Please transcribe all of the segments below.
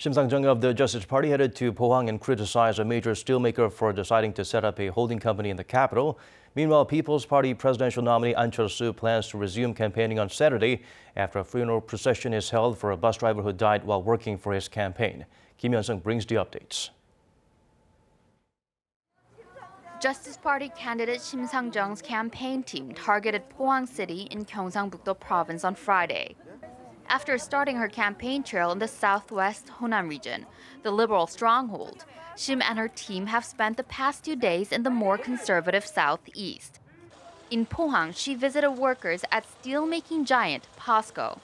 Sim Sang-jung of the Justice Party headed to Pohang and criticized a major steelmaker for deciding to set up a holding company in the capital. Meanwhile, People's Party presidential nominee Ahn Cheol-soo plans to resume campaigning on Saturday after a funeral procession is held for a bus driver who died while working for his campaign. Yeon-seung brings the updates. Justice Party candidate Sim Sang-jung's campaign team targeted Pohang City in Gyeongsangbuk-do Province on Friday. After starting her campaign trail in the southwest Honam region, the liberal stronghold, Sim and her team have spent the past 2 days in the more conservative southeast. In Pohang, she visited workers at steelmaking giant POSCO.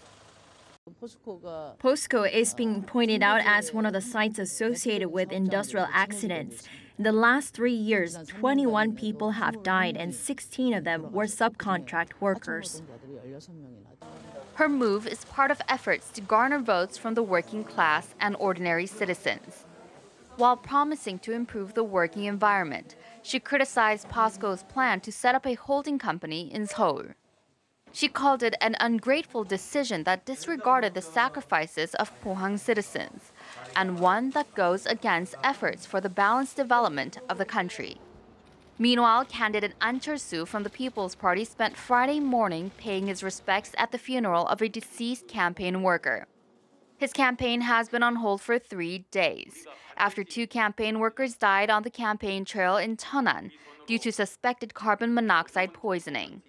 POSCO is being pointed out as one of the sites associated with industrial accidents. In the last 3 years, 21 people have died and 16 of them were subcontract workers. Her move is part of efforts to garner votes from the working class and ordinary citizens. While promising to improve the working environment, she criticized POSCO's plan to set up a holding company in Seoul. She called it an ungrateful decision that disregarded the sacrifices of Pohang citizens, and one that goes against efforts for the balanced development of the country. Meanwhile, candidate Ahn Cheol-soo from the People's Party spent Friday morning paying his respects at the funeral of a deceased campaign worker. His campaign has been on hold for 3 days, after 2 campaign workers died on the campaign trail in Honam due to suspected carbon monoxide poisoning.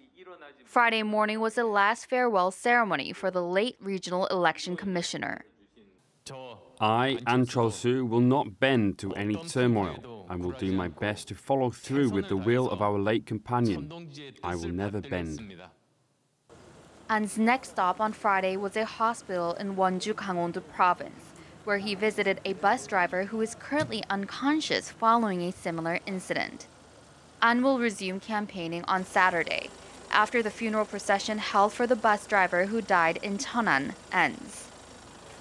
Friday morning was the last farewell ceremony for the late regional election commissioner. I, Ahn Cheol-soo, will not bend to any turmoil. I will do my best to follow through with the will of our late companion. I will never bend. Ahn's next stop on Friday was a hospital in Wonju-Gangwon-do Province, where he visited a bus driver who is currently unconscious following a similar incident. Ahn will resume campaigning on Saturday, after the funeral procession held for the bus driver who died in Honam ends.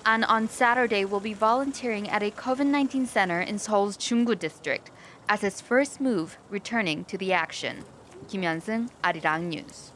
Ahn on Saturday will be volunteering at a COVID-19 center in Seoul's Junggu district as his first move returning to the action. Yeon-seung, Arirang News.